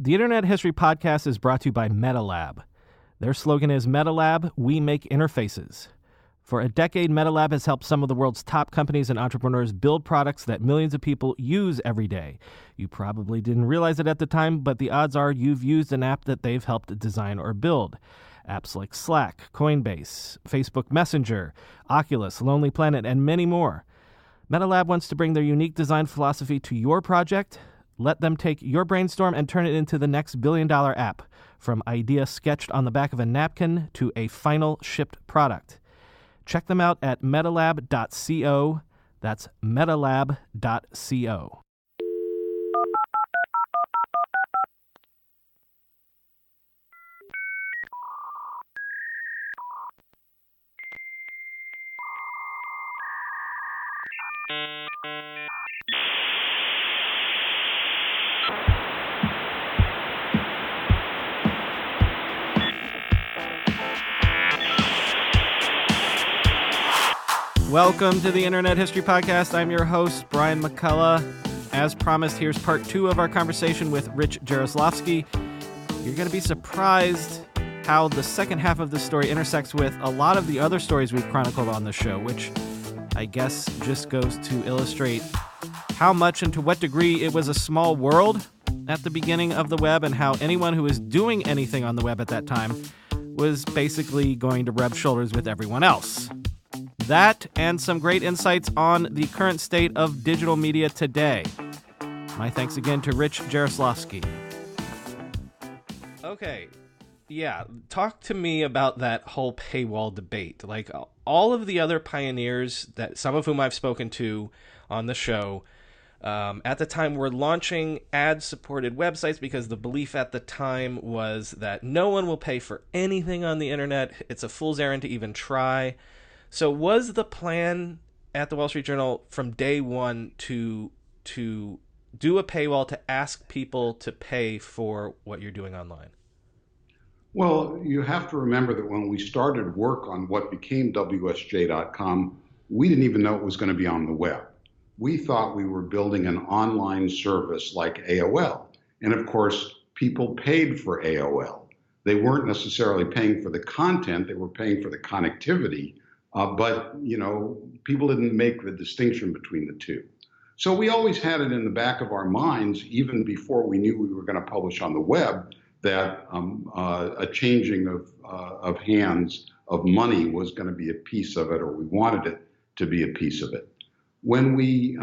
The Internet History Podcast is brought to you by MetaLab. Their slogan is MetaLab, we make interfaces. For a decade, MetaLab has helped some of the world's top companies and entrepreneurs build products that millions of people use every day. You probably didn't realize it at the time, but the odds are you've used an app that they've helped design or build. Apps like Slack, Coinbase, Facebook Messenger, Oculus, Lonely Planet, and many more. MetaLab wants to bring their unique design philosophy to your project. Let them take your brainstorm and turn it into the next billion-dollar app, from idea sketched on the back of a napkin to a final shipped product. Check them out at metalab.co. That's metalab.co. Welcome to the Internet History Podcast. I'm your host, Brian McCullough. As promised, here's part 2 of our conversation with Rich Jaroslovsky. You're going to be surprised how the second half of the story intersects with a lot of the other stories we've chronicled on the show, which I guess just goes to illustrate how much and to what degree it was a small world at the beginning of the web, and how anyone who was doing anything on the web at that time was basically going to rub shoulders with everyone else. That and some great insights on the current state of digital media today. My thanks again to Rich Jaroslovsky. Okay, yeah, talk to me about that whole paywall debate. Like, all of the other pioneers, that some of whom I've spoken to on the show, at the time were launching ad-supported websites because the belief at the time was that no one will pay for anything on the internet. It's a fool's errand to even try. So was the plan at the Wall Street Journal from day one to do a paywall to ask people to pay for what you're doing online? Well, you have to remember that when we started work on what became WSJ.com, we didn't even know it was going to be on the web. We thought we were building an online service like AOL. And of course, people paid for AOL. They weren't necessarily paying for the content, they were paying for the connectivity. But, you know, people didn't make the distinction between the two. So we always had it in the back of our minds, even before we knew we were going to publish on the web, that a changing of hands of money was going to be a piece of it, or we wanted it to be a piece of it. When we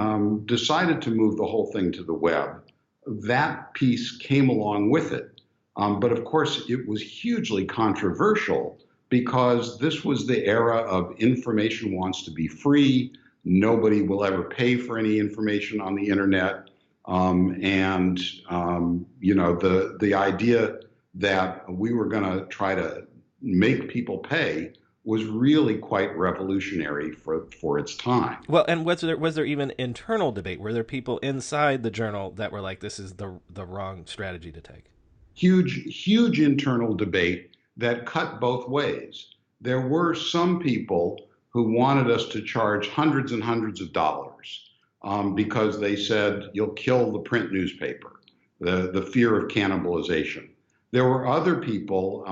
decided to move the whole thing to the web, that piece came along with it. But of course, it was hugely controversial, because this was the era of information wants to be free. Nobody will ever pay for any information on the internet. You know, the idea that we were going to try to make people pay was really quite revolutionary for its time. Well, and was there even internal debate? Were there people inside the journal that were like, this is the wrong strategy to take? Huge internal debate that cut both ways. There were some people who wanted us to charge hundreds and hundreds of dollars because they said, you'll kill the print newspaper, the fear of cannibalization. There were other people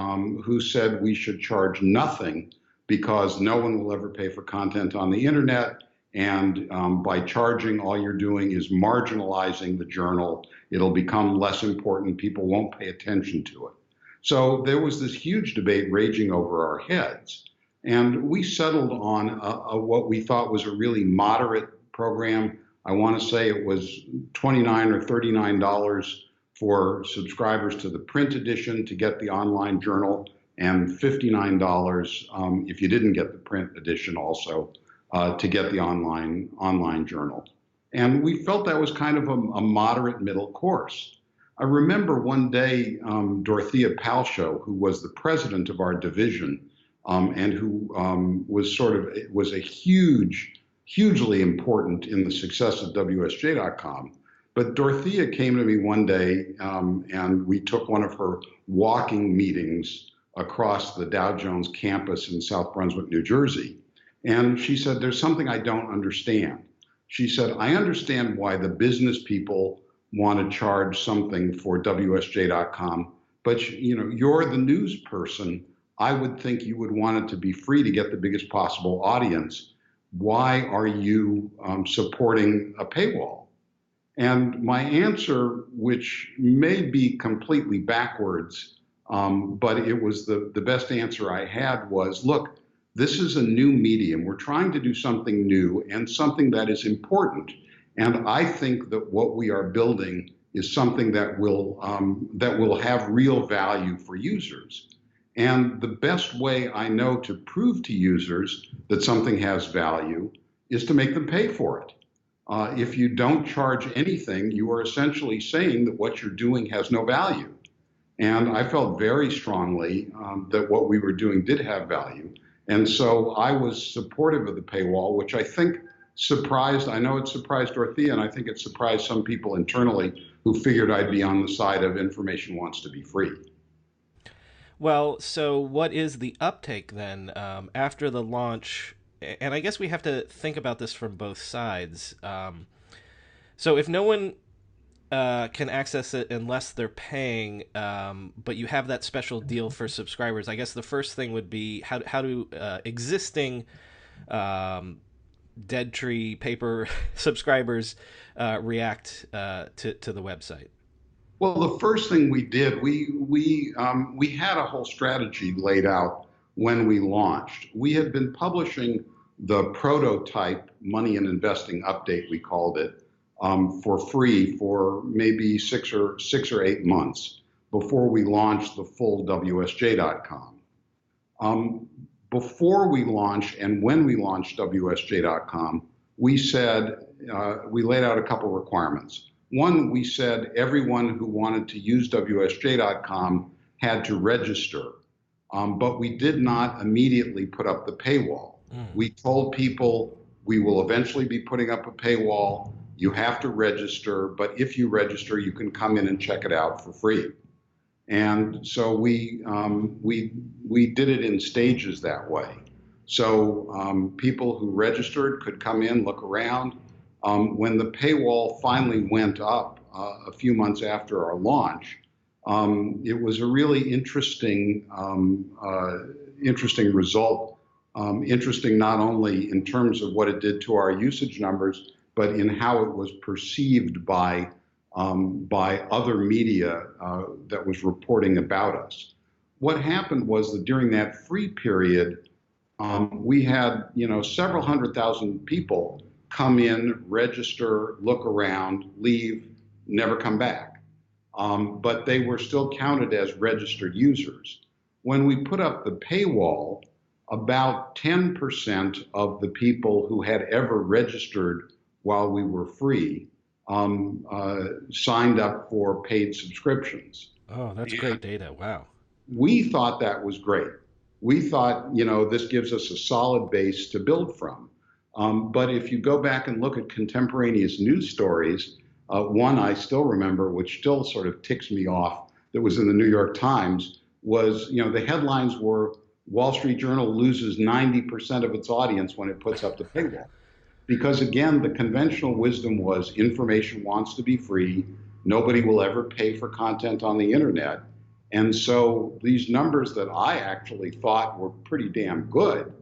who said we should charge nothing because no one will ever pay for content on the internet. And by charging, all you're doing is marginalizing the journal. It'll become less important. People won't pay attention to it. So there was this huge debate raging over our heads. And we settled on what we thought was a really moderate program. I want to say it was $29 or $39 for subscribers to the print edition to get the online journal, and $59 if you didn't get the print edition also to get the online journal. And we felt that was kind of a moderate middle course. I remember one day, Dorothea Palshow, who was the president of our division, and who was a hugely important in the success of WSJ.com. But Dorothea came to me one day, and we took one of her walking meetings across the Dow Jones campus in South Brunswick, New Jersey. And she said, there's something I don't understand. She said, I understand why the business people want to charge something for WSJ.com, but you're the news person. I would think you would want it to be free to get the biggest possible audience. Why are you supporting a paywall? And my answer, which may be completely backwards, but it was the best answer I had, was, look, this is a new medium. We're trying to do something new and something that is important. And I think that what we are building is something that will have real value for users. And the best way I know to prove to users that something has value is to make them pay for it. If you don't charge anything, you are essentially saying that what you're doing has no value. And I felt very strongly that what we were doing did have value. And so I was supportive of the paywall, which I think I know it surprised Dorothea, and I think it surprised some people internally who figured I'd be on the side of information wants to be free. Well, so what is the uptake then after the launch? And I guess we have to think about this from both sides. So if no one can access it unless they're paying, but you have that special deal for subscribers, I guess the first thing would be how do existing dead tree paper subscribers react to the website? Well, the first thing we did, we had a whole strategy laid out when we launched. We had been publishing the prototype money and investing update, we called it, for free for maybe six or 8 months before we launched the full WSJ.com. Before we launched and when we launched WSJ.com, we laid out a couple requirements. One, we said everyone who wanted to use WSJ.com had to register, but we did not immediately put up the paywall. We told people we will eventually be putting up a paywall. You have to register, but if you register, you can come in and check it out for free. And so we did it in stages that way. So people who registered could come in, look around. When the paywall finally went up a few months after our launch, it was a really interesting result. Interesting not only in terms of what it did to our usage numbers, but in how it was perceived by other media that was reporting about us. What happened was that during that free period, we had several 100,000 people come in, register, look around, leave, never come back. But they were still counted as registered users. When we put up the paywall, about 10% of the people who had ever registered while we were free signed up for paid subscriptions. Oh, that's great data. Wow. We thought that was great. We thought, this gives us a solid base to build from. But if you go back and look at contemporaneous news stories, one I still remember, which still sort of ticks me off, that was in the New York Times, was, the headlines were, Wall Street Journal loses 90% of its audience when it puts up the paywall. Because again, the conventional wisdom was information wants to be free. Nobody will ever pay for content on the internet. And so these numbers that I actually thought were pretty damn good,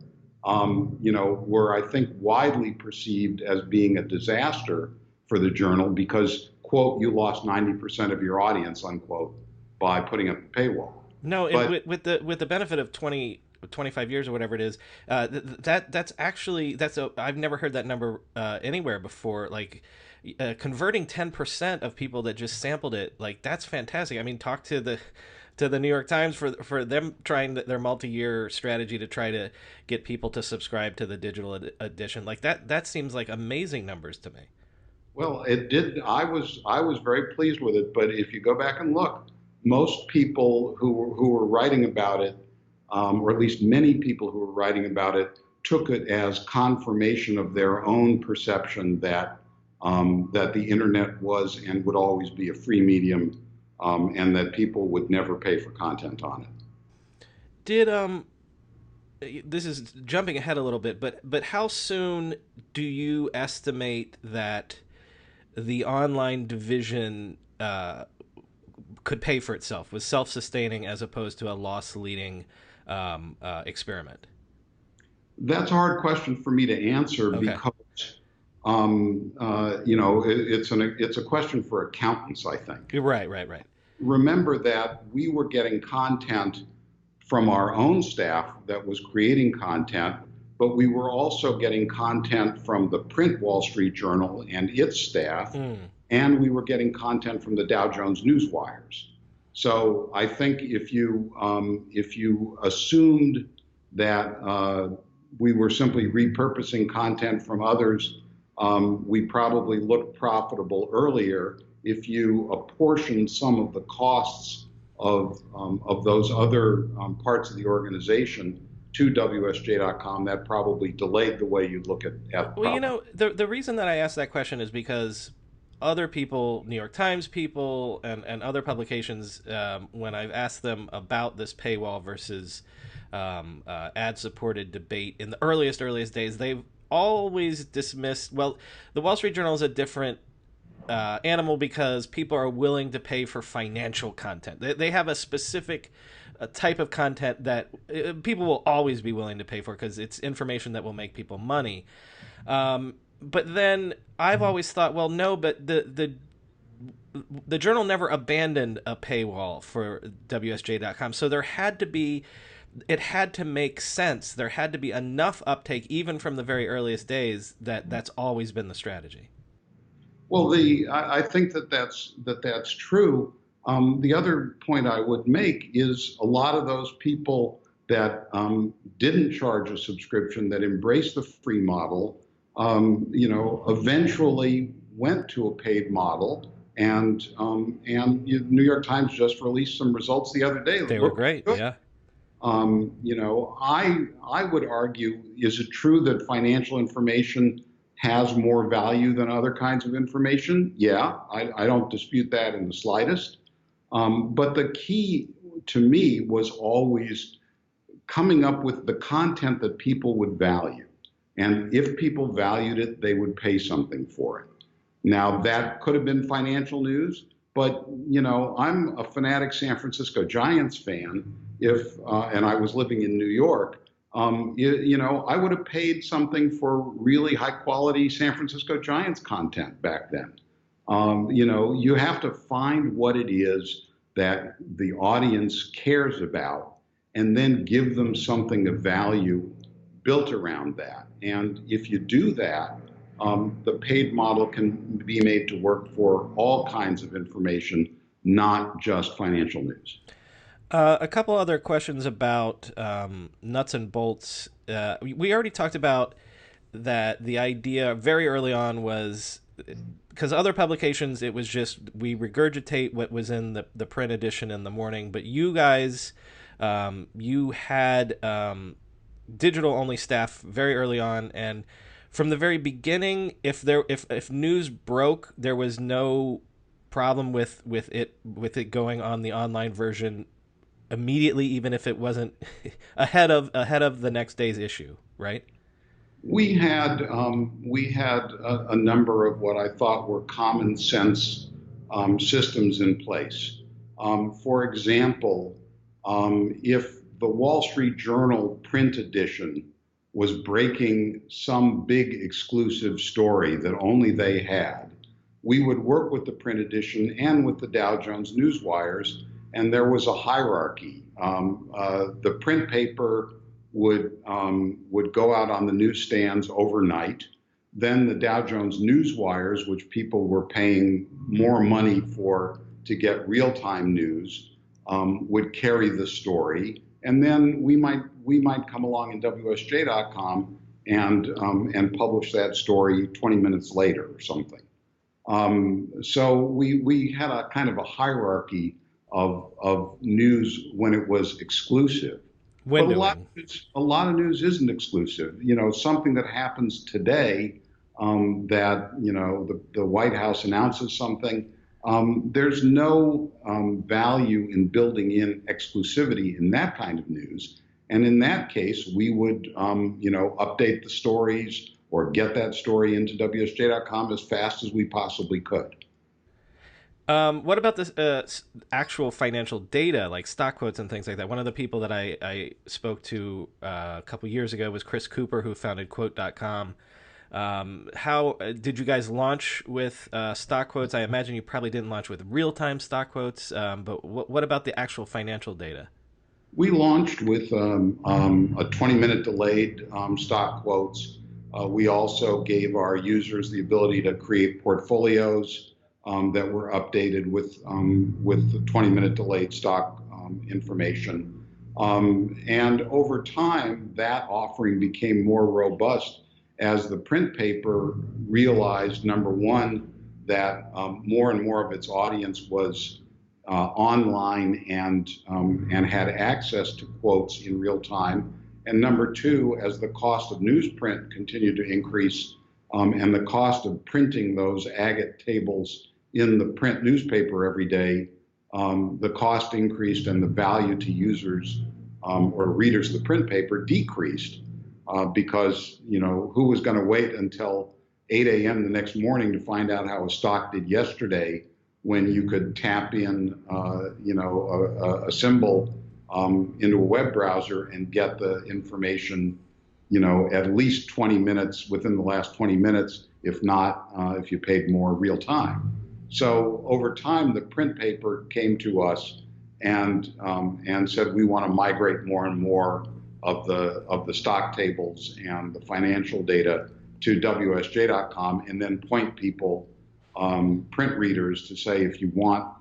were, I think, widely perceived as being a disaster for the journal because, quote, you lost 90% of your audience, unquote, by putting up the paywall. No, but with the benefit of 25 years or whatever it is, I've never heard that number anywhere before. Like converting 10% of people that just sampled it, like that's fantastic. I mean, talk to the New York Times for them trying their multi-year strategy to try to get people to subscribe to the digital edition. Like that seems like amazing numbers to me. Well, it did. I was very pleased with it. But if you go back and look, most people who were writing about it, or at least many people who were writing about it, took it as confirmation of their own perception that the internet was and would always be a free medium, and that people would never pay for content on it. Did this is jumping ahead a little bit, but how soon do you estimate that the online division could pay for itself, was self-sustaining as opposed to a loss-leading experiment? That's a hard question for me to answer Okay. because it's a question for accountants, I think. Right, right, right. Remember that we were getting content from our own staff that was creating content, but we were also getting content from the print Wall Street Journal and its staff, and we were getting content from the Dow Jones Newswires. So I think if you assumed that we were simply repurposing content from others, we probably looked profitable earlier. If you apportion some of the costs of those other parts of the organization to WSJ.com, that probably delayed the way you look at Well, profit. the reason that I asked that question is because other people, New York Times people, and other publications, when I've asked them about this paywall versus ad-supported debate in the earliest days, they've always dismissed. Well, the Wall Street Journal is a different animal because people are willing to pay for financial content. They have a specific type of content that people will always be willing to pay for because it's information that will make people money. But then I've always thought, well, no, but the journal never abandoned a paywall for WSJ.com, so it had to make sense. There had to be enough uptake, even from the very earliest days, that's always been the strategy. Well, I think that's true. The other point I would make is a lot of those people that didn't charge a subscription, that embraced the free model, eventually went to a paid model. And New York Times just released some results the other day. They were great, good. yeah. I would argue, is it true that financial information has more value than other kinds of information? Yeah, I don't dispute that in the slightest. But the key to me was always coming up with the content that people would value. And if people valued it, they would pay something for it. Now, that could have been financial news, but I'm a fanatic San Francisco Giants fan. And I was living in New York, I would have paid something for really high quality San Francisco Giants content back then. You have to find what it is that the audience cares about and then give them something of value built around that. And if you do that, the paid model can be made to work for all kinds of information, not just financial news. A couple other questions about nuts and bolts. We already talked about that the idea very early on was, because other publications, it was just we regurgitate what was in the print edition in the morning. But you guys, you had digital-only staff very early on, and from the very beginning, if news broke, there was no problem with it going on the online version immediately, even if it wasn't ahead of the next day's issue, right? We had a number of what I thought were common sense systems in place. For example, if the Wall Street Journal print edition was breaking some big exclusive story that only they had, we would work with the print edition and with the Dow Jones Newswires, and there was a hierarchy. The print paper would go out on the newsstands overnight. Then the Dow Jones Newswires, which people were paying more money for to get real-time news, would carry the story. And then we might come along in WSJ.com and publish that story 20 minutes later or something. So we had a kind of a hierarchy of news when it was exclusive. But a lot of news isn't exclusive. Something that happens today, that the White House announces something. There's no value in building in exclusivity in that kind of news. And in that case, we would update the stories or get that story into WSJ.com as fast as we possibly could. What about this actual financial data, like stock quotes and things like that? One of the people that I spoke to a couple years ago was Chris Cooper, who founded Quote.com. How did you guys launch with stock quotes? I imagine you probably didn't launch with real-time stock quotes, but what about the actual financial data? We launched with a 20-minute delayed stock quotes. We also gave our users the ability to create portfolios that were updated with the 20-minute delayed stock information. And over time, that offering became more robust as the print paper realized, number one, that more and more of its audience was online and had access to quotes in real time. And number two, as the cost of newsprint continued to increase and the cost of printing those agate tables in the print newspaper every day, the cost increased and the value to users or readers of the print paper decreased because, who was going to wait until 8 a.m. the next morning to find out how a stock did yesterday when you could tap in, a symbol into a web browser and get the information, at least 20 minutes within the last 20 minutes, if not, if you paid more real time. So over time, the print paper came to us and said, we want to migrate more and more of the stock tables and the financial data to WSJ.com, and then point people, print readers, to say, if you want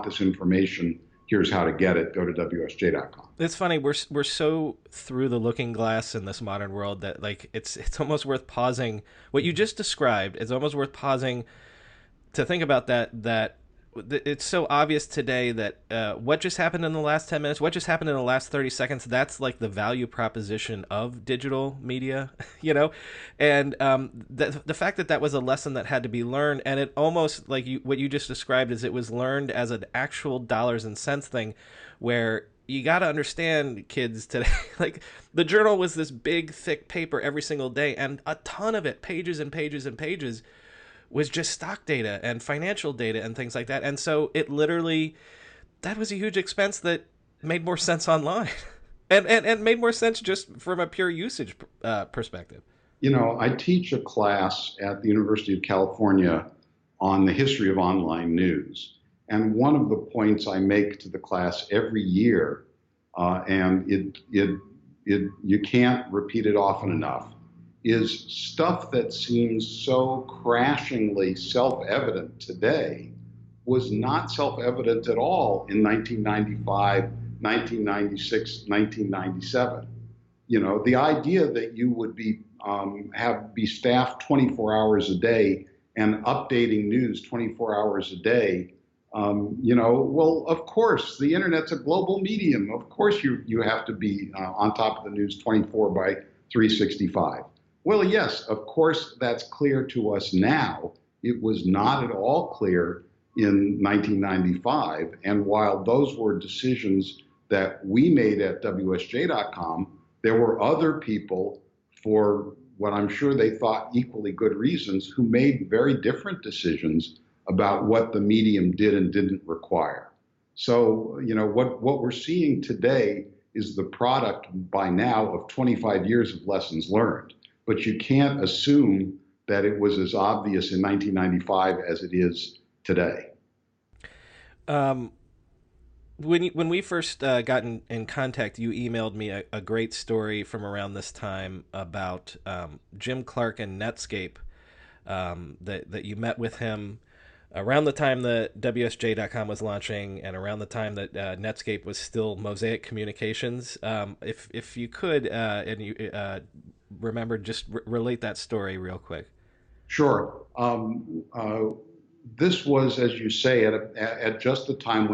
this information, here's how to get it. Go to WSJ.com. It's funny. We're so through the looking glass in this modern world that it's almost worth pausing. What you just described is almost worth pausing to think about that it's so obvious today that what just happened in the last 10 minutes, what just happened in the last 30 seconds, that's like the value proposition of digital media, and the fact that was a lesson that had to be learned, and it almost like what you just described is it was learned as an actual dollars and cents thing, where you got to understand, kids today, like the journal was this big, thick paper every single day, and a ton of it, pages and pages and pages, was just stock data and financial data and things like that. And so it literally, that was a huge expense that made more sense online and made more sense just from a pure usage perspective. I teach a class at the University of California on the history of online news. And one of the points I make to the class every year, and you can't repeat it often enough, is stuff that seems so crashingly self-evident today was not self-evident at all in 1995, 1996, 1997. The idea that you would be staffed 24 hours a day and updating news 24 hours a day, well, of course, the internet's a global medium. Of course, you have to be on top of the news 24 by 365. Well, yes, of course, that's clear to us now. It was not at all clear in 1995. And while those were decisions that we made at WSJ.com, there were other people, for what I'm sure they thought equally good reasons, who made very different decisions about what the medium did and didn't require. So, what we're seeing today is the product by now of 25 years of lessons learned. But you can't assume that it was as obvious in 1995 as it is today. When we first got in contact, you emailed me a great story from around this time about Jim Clark and Netscape, that you met with him around the time that WSJ.com was launching and around the time that Netscape was still Mosaic Communications. If you could, and you remember, just relate that story real quick. Sure. This was, as you say, at just the time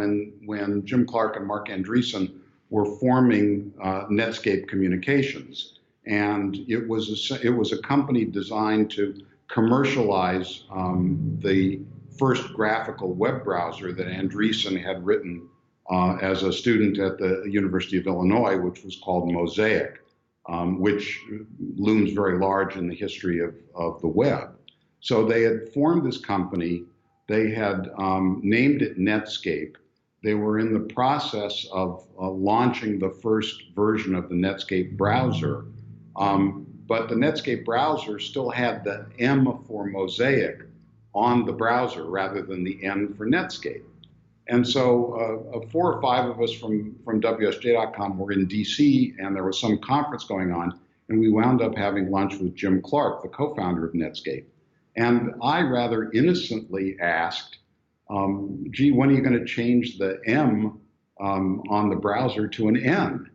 when Jim Clark and Mark Andreessen were forming Netscape Communications, and it was a company designed to commercialize the first graphical web browser that Andreessen had written as a student at the University of Illinois, which was called Mosaic. which looms very large in the history of the web. So they had formed this company. They had named it Netscape. They were in the process of launching the first version of the Netscape browser. But the Netscape browser still had the M for Mosaic on the browser rather than the N for Netscape. And so 4 or 5 of us from WSJ.com were in DC, and there was some conference going on, and we wound up having lunch with Jim Clark, the co-founder of Netscape. And I rather innocently asked, gee, when are you going to change the M on the browser to an N?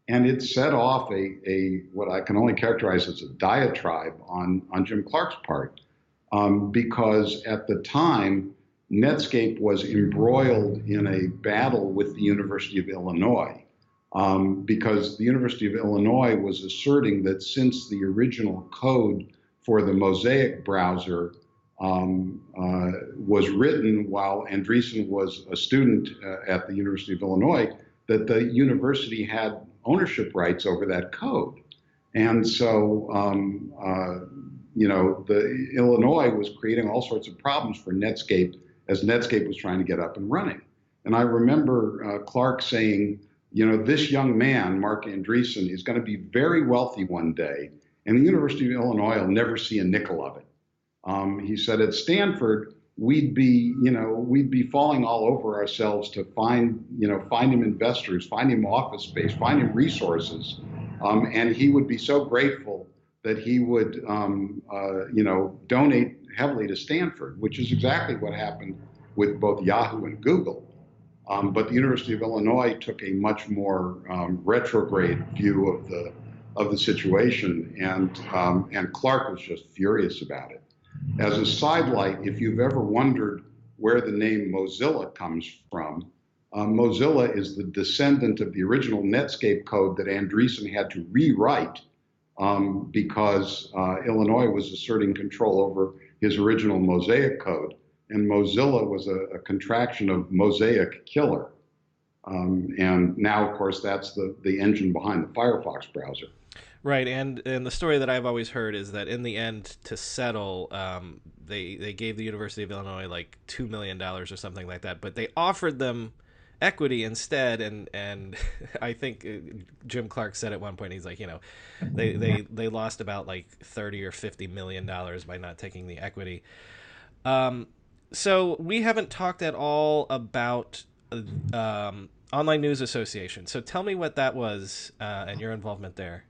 And it set off a what I can only characterize as a diatribe on Jim Clark's part, because at the time, Netscape was embroiled in a battle with the University of Illinois, because the University of Illinois was asserting that since the original code for the Mosaic browser was written while Andreessen was a student at the University of Illinois, that the university had ownership rights over that code. And so, the Illinois was creating all sorts of problems for Netscape as Netscape was trying to get up and running. And I remember Clark saying, this young man, Mark Andreessen, is going to be very wealthy one day, and the University of Illinois will never see a nickel of it. He said at Stanford, we'd be falling all over ourselves to find him investors, find him office space, find him resources, and he would be so grateful that he would, donate heavily to Stanford, which is exactly what happened with both Yahoo and Google. But the University of Illinois took a much more retrograde view of the situation, and Clark was just furious about it. As a sidelight, if you've ever wondered where the name Mozilla comes from, Mozilla is the descendant of the original Netscape code that Andreessen had to rewrite because Illinois was asserting control over his original Mosaic code, and Mozilla was a contraction of Mosaic Killer. And now, of course, that's the engine behind the Firefox browser. Right, and the story that I've always heard is that in the end, to settle, they gave the University of Illinois like $2 million or something like that, but they offered them equity instead, and I think Jim Clark said at one point, he's like, they lost about like $30 or $50 million by not taking the equity. So we haven't talked at all about Online News Association. So tell me what that was and your involvement there.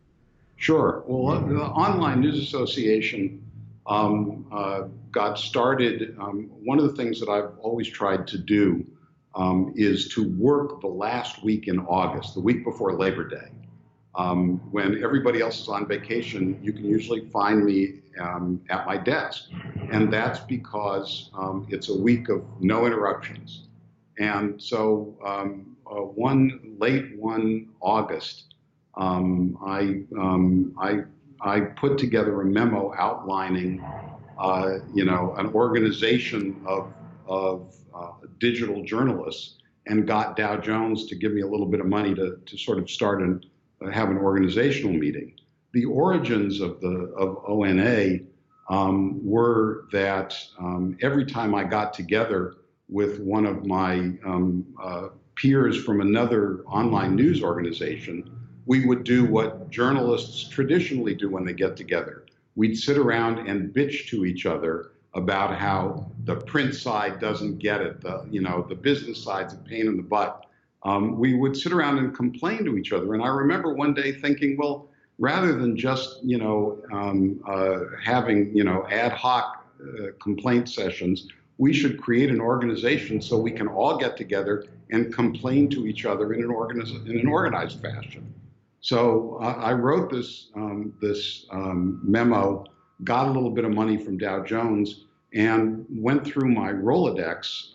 Sure. Well, the Online News Association got started. One of the things that I've always tried to do is to work the last week in August, the week before Labor Day. When everybody else is on vacation, you can usually find me at my desk. And that's because it's a week of no interruptions. And so one August, I put together a memo outlining, an organization of digital journalists, and got Dow Jones to give me a little bit of money to sort of start and have an organizational meeting. The origins of ONA were that every time I got together with one of my peers from another online news organization, we would do what journalists traditionally do when they get together. We'd sit around and bitch to each other about how the print side doesn't get it, the business side's a pain in the butt. We would sit around and complain to each other. And I remember one day thinking, well, rather than just having ad hoc complaint sessions, we should create an organization so we can all get together and complain to each other in an organized fashion. So I wrote this memo, got a little bit of money from Dow Jones, and went through my Rolodex,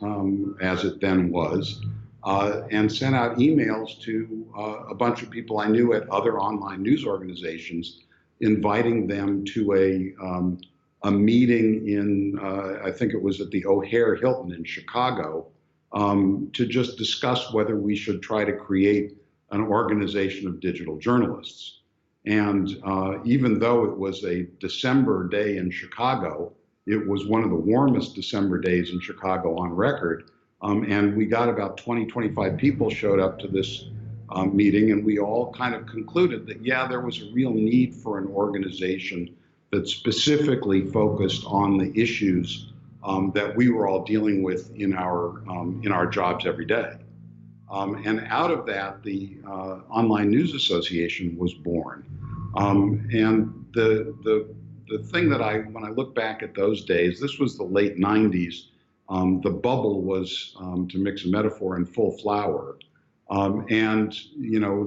as it then was, and sent out emails to a bunch of people I knew at other online news organizations, inviting them to a meeting in, I think it was at the O'Hare Hilton in Chicago, to just discuss whether we should try to create an organization of digital journalists. And even though it was a December day in Chicago, it was one of the warmest December days in Chicago on record. And we got about 20, 25 people showed up to this meeting, and we all kind of concluded that, yeah, there was a real need for an organization that specifically focused on the issues that we were all dealing with in our jobs every day. And out of that, the Online News Association was born. And the thing that when I look back at those days, this was the late 90s. The bubble was, to mix a metaphor, in full flower. And,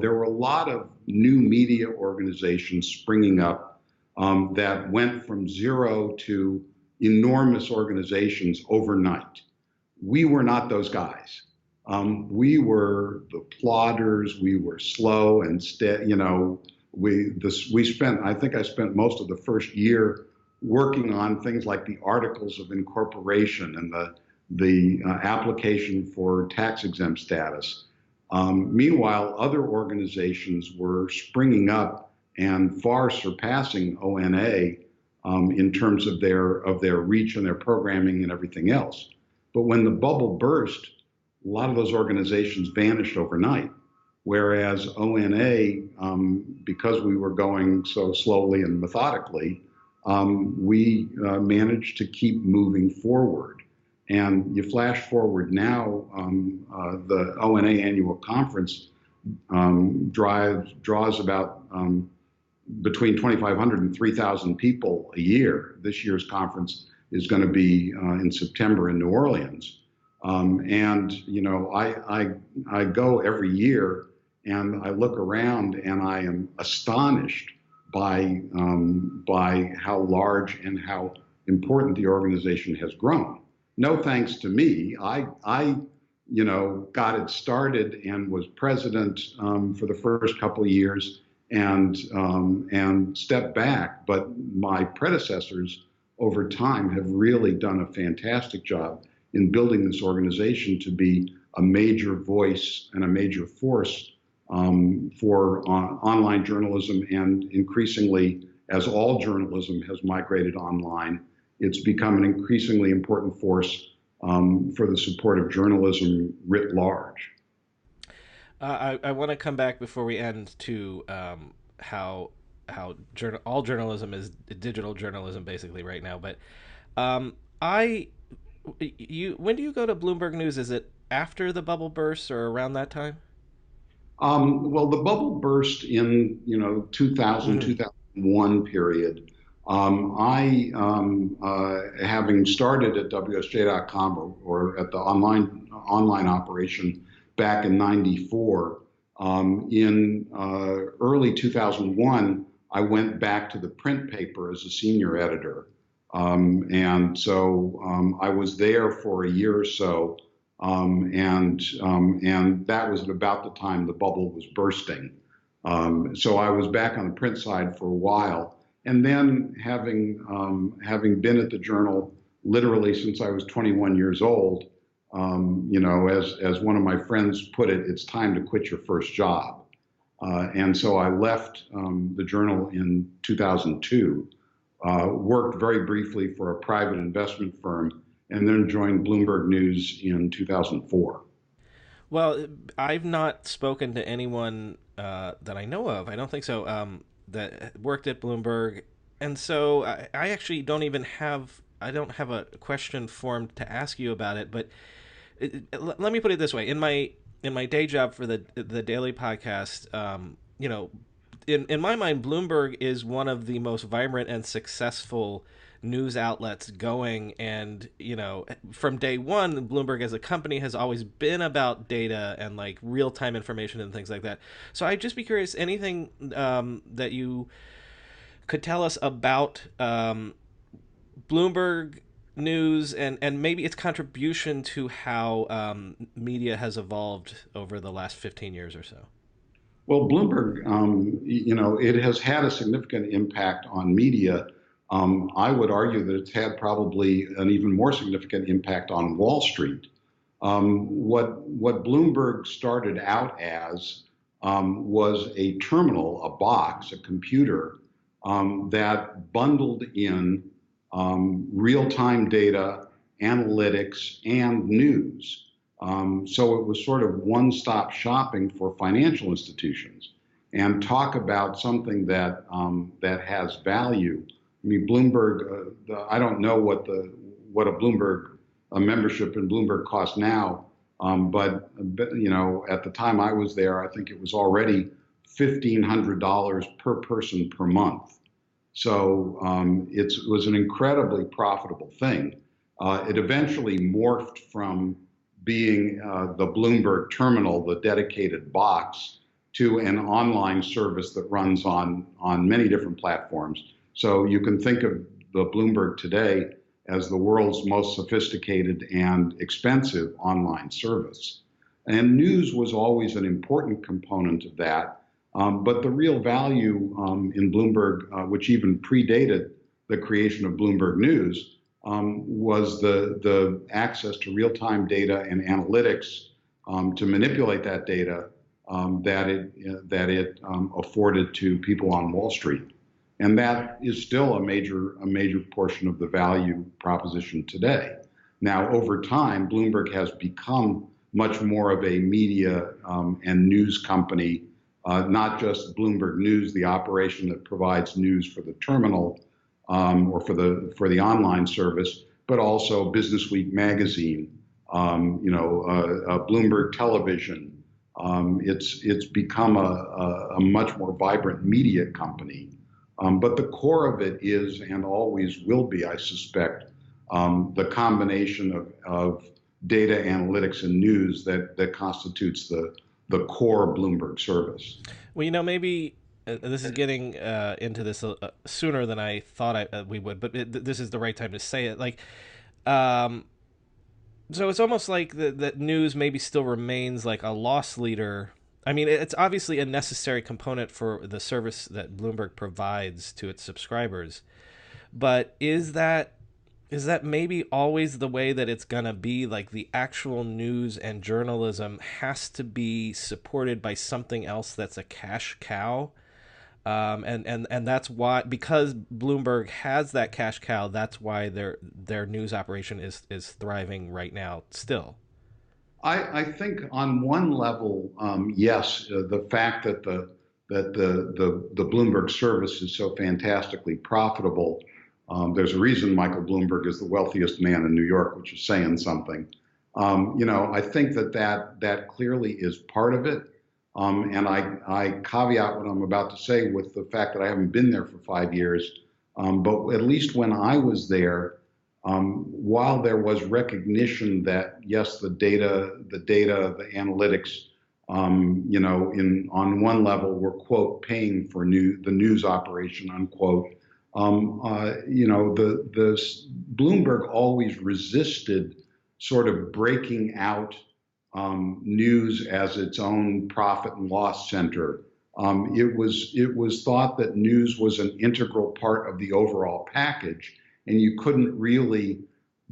there were a lot of new media organizations springing up that went from zero to enormous organizations overnight. We were not those guys. We were the plodders. We were slow and steady. I think I spent most of the first year working on things like the Articles of Incorporation and the application for tax exempt status. Meanwhile, other organizations were springing up and far surpassing ONA in terms of their reach and their programming and everything else. But when the bubble burst, a lot of those organizations vanished overnight. Whereas ONA, because we were going so slowly and methodically, we managed to keep moving forward. And you flash forward now, the ONA annual conference draws about between 2,500 and 3,000 people a year. This year's conference is going to be in September in New Orleans. And I go every year and I look around and I am astonished by how large and how important the organization has grown. No thanks to me. I got it started and was president for the first couple of years and stepped back. But my predecessors over time have really done a fantastic job in building this organization to be a major voice and a major force for online journalism. And increasingly, as all journalism has migrated online, it's become an increasingly important force for the support of journalism writ large. I want to come back before we end to how all journalism is digital journalism basically right now. But when do you go to Bloomberg News? Is it after the bubble bursts or around that time? Well, the bubble burst in 2000, 2001 period. Having started at WSJ.com or at the online operation back in '94, in early 2001, I went back to the print paper as a senior editor. And so I was there for a year or so. And that was at about the time the bubble was bursting. So I was back on the print side for a while. And then having been at the Journal literally since I was 21 years old, as one of my friends put it, it's time to quit your first job. And so I left the Journal in 2002, worked very briefly for a private investment firm, and then joined Bloomberg News in 2004. Well, I've not spoken to anyone that I know of, I don't think so, that worked at Bloomberg. And so I actually don't have a question formed to ask you about it. But let me put it this way. In my day job for the daily podcast, in my mind, Bloomberg is one of the most vibrant and successful news outlets going. And from day one, Bloomberg as a company has always been about data and like real-time information and things like that. So I'd just be curious, anything that you could tell us about Bloomberg News and maybe its contribution to how media has evolved over the last 15 years or so. Well, Bloomberg, it has had a significant impact on media. I would argue that it's had probably an even more significant impact on Wall Street. What Bloomberg started out as was a terminal, a box, a computer that bundled in real-time data, analytics, and news. So it was sort of one-stop shopping for financial institutions. And talk about something that that has value. I mean, Bloomberg. I don't know what a Bloomberg a membership in Bloomberg costs now, but at the time I was there, I think it was already $1,500 per person per month. So it was an incredibly profitable thing. It eventually morphed from being the Bloomberg terminal, the dedicated box, to an online service that runs on many different platforms. So you can think of the Bloomberg today as the world's most sophisticated and expensive online service. And news was always an important component of that. But the real value in Bloomberg, which even predated the creation of Bloomberg News, was the access to real-time data and analytics to manipulate that data that it afforded to people on Wall Street. And that is still a major portion of the value proposition today. Now, over time, Bloomberg has become much more of a media and news company, not just Bloomberg News, the operation that provides news for the terminal or for the online service, but also Business Week magazine, Bloomberg Television. It's become a much more vibrant media company. But the core of it is, and always will be, I suspect, the combination of data analytics and news that constitutes the core Bloomberg service. Well, maybe this is getting into this sooner than I thought we would, but this is the right time to say it. So it's almost like that news maybe still remains like a loss leader. I mean, it's obviously a necessary component for the service that Bloomberg provides to its subscribers. But is that maybe always the way that it's going to be? Like, the actual news and journalism has to be supported by something else that's a cash cow. And that's why, because Bloomberg has that cash cow, that's why their news operation is thriving right now still. I think on one level, yes, the fact that the Bloomberg service is so fantastically profitable. There's a reason Michael Bloomberg is the wealthiest man in New York, which is saying something. I think that clearly is part of it. And I caveat what I'm about to say with the fact that I haven't been there for 5 years. But at least when I was there, while there was recognition that yes, the data, the analytics, on one level were, quote, paying for the news operation, unquote. The Bloomberg always resisted sort of breaking out news as its own profit and loss center. It was thought that news was an integral part of the overall package, and you couldn't really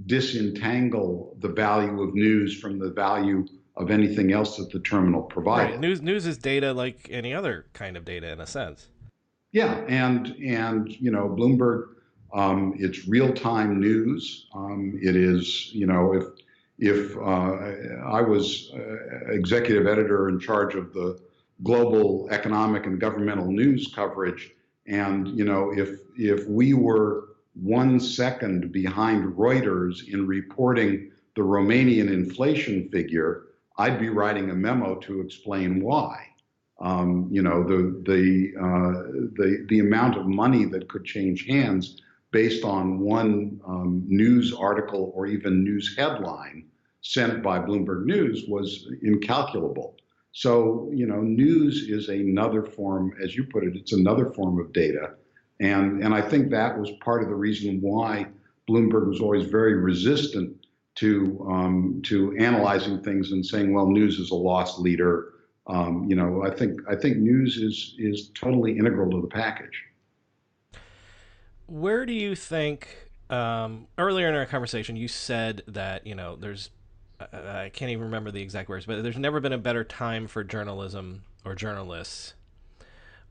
disentangle the value of news from the value of anything else that the terminal provided. Right. News is data like any other kind of data in a sense. Yeah, and Bloomberg, it's real-time news. It is, if I was executive editor in charge of the global economic and governmental news coverage, and if we were 1 second behind Reuters in reporting the Romanian inflation figure, I'd be writing a memo to explain why. The amount of money that could change hands based on one news article or even news headline sent by Bloomberg News was incalculable. So, news is another form, as you put it, it's another form of data. And I think that was part of the reason why Bloomberg was always very resistant to analyzing things and saying, well, news is a loss leader. I think news is totally integral to the package. Where do you think, earlier in our conversation, you said that, there's, I can't even remember the exact words, but there's never been a better time for journalism or journalists.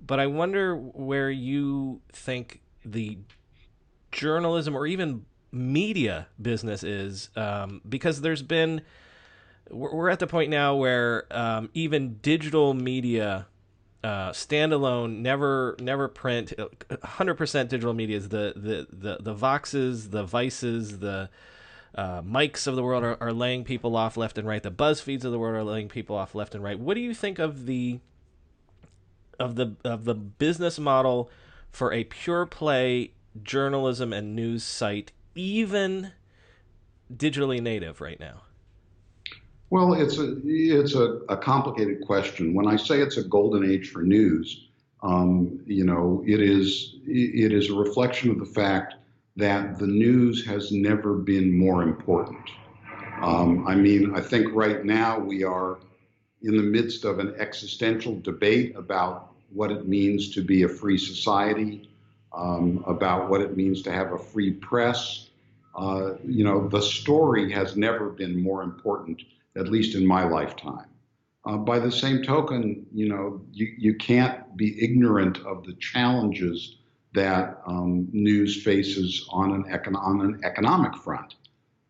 But I wonder where you think the journalism or even media business is, because we're at the point now where even digital media, standalone, never print, 100% digital media is the Voxes, the Vices, the Mikes of the world are laying people off left and right. The BuzzFeeds of the world are laying people off left and right. What do you think of the business model for a pure play journalism and news site, even digitally native right now? Well, it's a complicated question. When I say it's a golden age for news, it is a reflection of the fact that the news has never been more important. I think right now we are in the midst of an existential debate about what it means to be a free society, about what it means to have a free press. The story has never been more important, at least in my lifetime. By the same token, you can't be ignorant of the challenges that news faces on an economic front.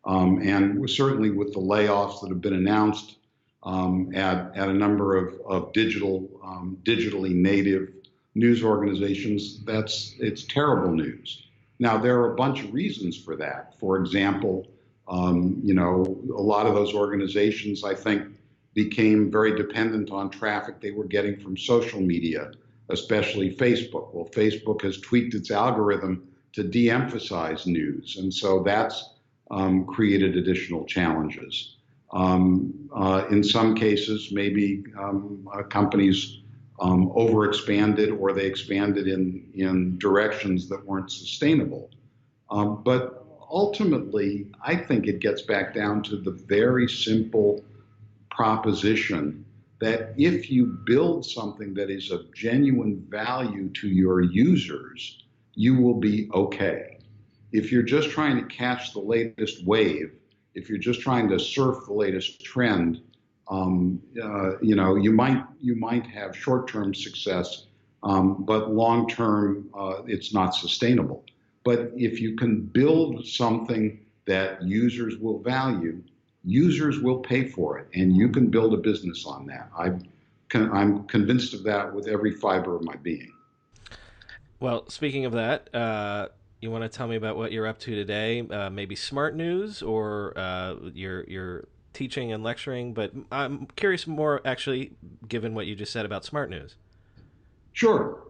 And certainly with the layoffs that have been announced at a number of digitally native news organizations, it's terrible news. Now, there are a bunch of reasons for that. For example, a lot of those organizations, I think, became very dependent on traffic they were getting from social media, especially Facebook. Well, Facebook has tweaked its algorithm to de-emphasize news, and so that's created additional challenges. In some cases, maybe companies overexpanded, or they expanded in directions that weren't sustainable. But ultimately, I think it gets back down to the very simple proposition that if you build something that is of genuine value to your users, you will be okay. If you're just trying to catch the latest wave, if you're just trying to surf the latest trend, you might have short-term success, but long-term, it's not sustainable. But if you can build something that users will value, users will pay for it, and you can build a business on that. I'm convinced of that with every fiber of my being. Well, speaking of that, you want to tell me about what you're up to today? Maybe smart news, or your teaching and lecturing, but I'm curious more, actually, given what you just said about smart news. Sure.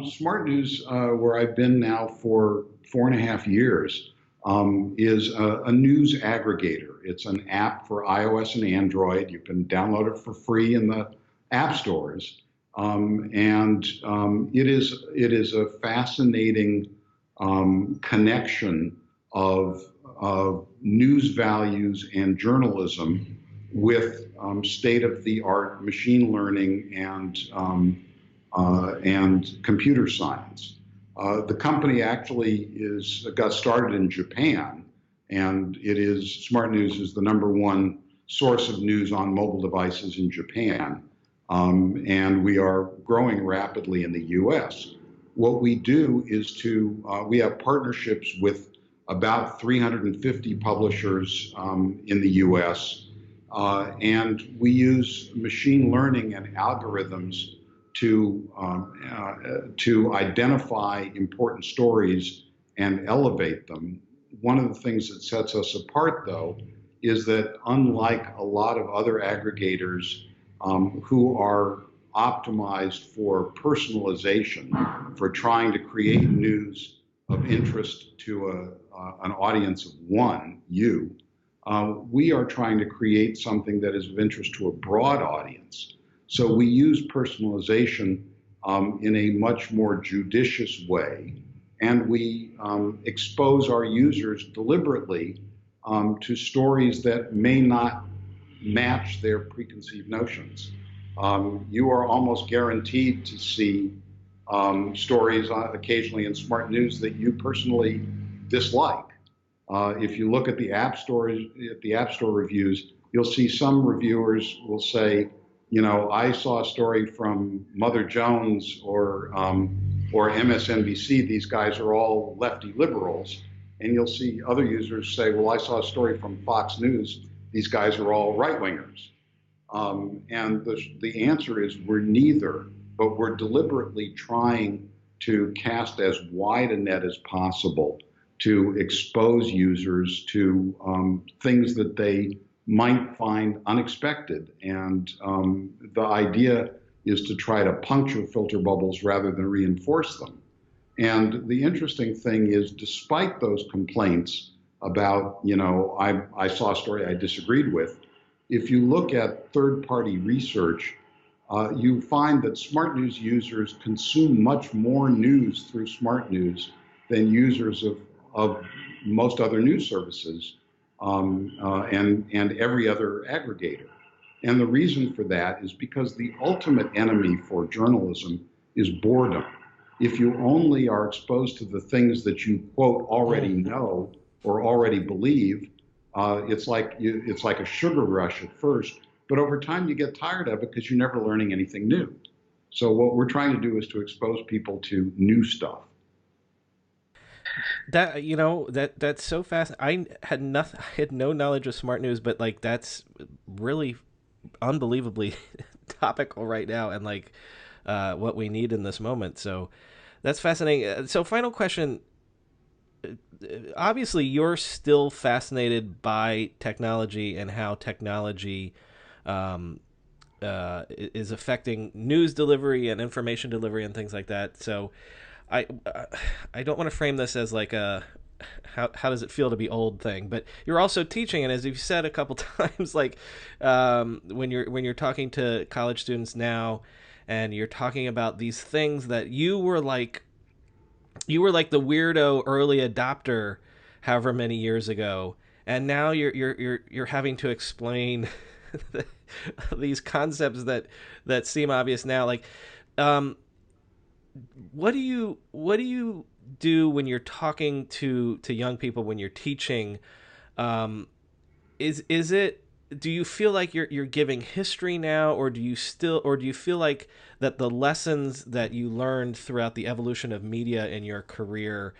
Smart News, where I've been now for 4.5 years, is a news aggregator. It's an app for iOS and Android. You can download it for free in the app stores. It is a fascinating connection of news values and journalism with state-of-the-art machine learning and computer science. The company actually got started in Japan, and Smart News is the #1 source of news on mobile devices in Japan, and we are growing rapidly in the U.S. What we do is we have partnerships with about 350 publishers in the U.S., and we use machine learning and algorithms to identify important stories and elevate them. One of the things that sets us apart, though, is that unlike a lot of other aggregators who are optimized for personalization, for trying to create news of interest to an audience of one, we are trying to create something that is of interest to a broad audience. So we use personalization in a much more judicious way, and we expose our users deliberately to stories that may not match their preconceived notions. You are almost guaranteed to see stories occasionally in Smart News that you personally dislike. If you look at the App Store reviews, you'll see some reviewers will say, I saw a story from Mother Jones or MSNBC. These guys are all lefty liberals. And you'll see other users say, well, I saw a story from Fox News. These guys are all right-wingers. And the answer is we're neither, but we're deliberately trying to cast as wide a net as possible to expose users to things that they might find unexpected. And the idea is to try to puncture filter bubbles rather than reinforce them. And the interesting thing is, despite those complaints about, I saw a story I disagreed with, if you look at third-party research, you find that Smart News users consume much more news through Smart News than users of most other news services and every other aggregator. And the reason for that is because the ultimate enemy for journalism is boredom. If you only are exposed to the things that you, quote, already know or already believe, it's like a sugar rush at first, but over time you get tired of it because you're never learning anything new. So what we're trying to do is to expose people to new stuff. That's so fast. I had no knowledge of Smart News, but that's really unbelievably topical right now, and what we need in this moment. So that's fascinating. So final question. Obviously, you're still fascinated by technology and how technology is affecting news delivery and information delivery and things like that. So I don't want to frame this as how does it feel to be old thing, but you're also teaching, and as you've said a couple times, when you're talking to college students now, and you're talking about these things that you were like the weirdo early adopter however many years ago, and now you're having to explain these concepts that seem obvious now. What do you do when you're talking to young people, when you're teaching? Do you feel like you're giving history now, or do you feel like that the lessons that you learned throughout the evolution of media in your career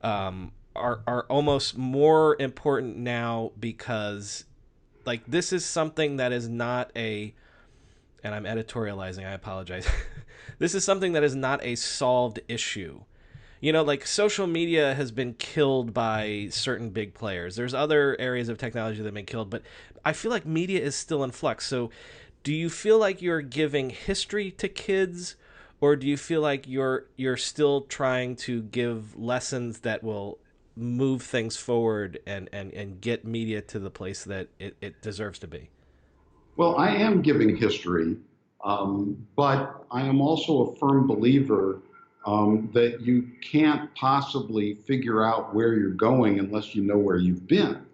are almost more important now because this is something that is not and I'm editorializing, I apologize. This is something that is not a solved issue. Social media has been killed by certain big players. There's other areas of technology that have been killed, but I feel like media is still in flux. So do you feel like you're giving history to kids, or do you feel like you're still trying to give lessons that will move things forward and get media to the place that it deserves to be? Well, I am giving history, but I am also a firm believer that you can't possibly figure out where you're going unless you know where you've been.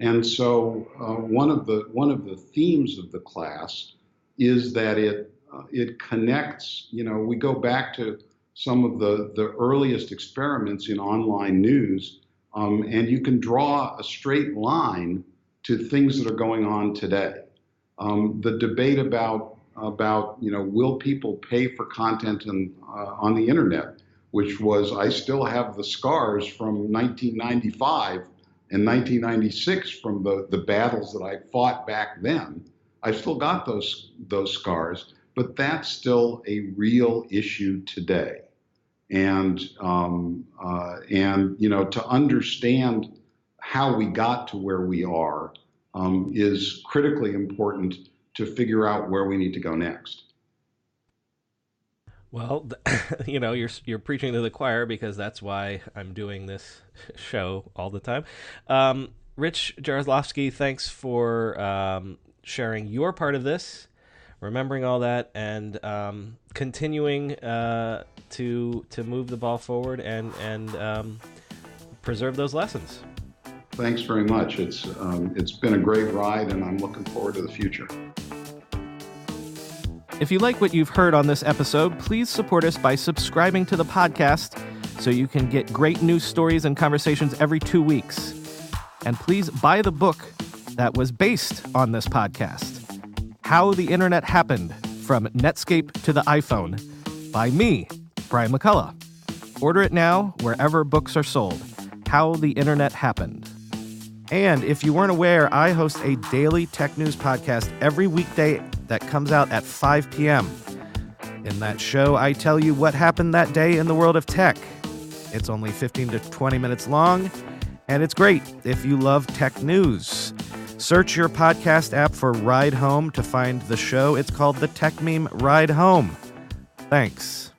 And so one of the themes of the class is that it connects. We go back to some of the earliest experiments in online news, and you can draw a straight line to things that are going on today. The debate about will people pay for content on the internet, which was, I still have the scars from 1995 and 1996 from the battles that I fought back then. I've still got those scars, but that's still a real issue today. And to understand how we got to where we are is critically important to figure out where we need to go next. Well, you're preaching to the choir, because that's why I'm doing this show all the time. Rich Jaroslovsky, thanks for sharing your part of this, remembering all that, and continuing to move the ball forward and preserve those lessons. Thanks very much. It's been a great ride, and I'm looking forward to the future. If you like what you've heard on this episode, please support us by subscribing to the podcast so you can get great news stories and conversations every 2 weeks. And please buy the book that was based on this podcast, How the Internet Happened, From Netscape to the iPhone, by me, Brian McCullough. Order it now wherever books are sold. How the Internet Happened. And if you weren't aware, I host a daily tech news podcast every weekday that comes out at 5 p.m. In that show, I tell you what happened that day in the world of tech. It's only 15 to 20 minutes long, and it's great if you love tech news. Search your podcast app for Ride Home to find the show. It's called the Tech Meme Ride Home. Thanks.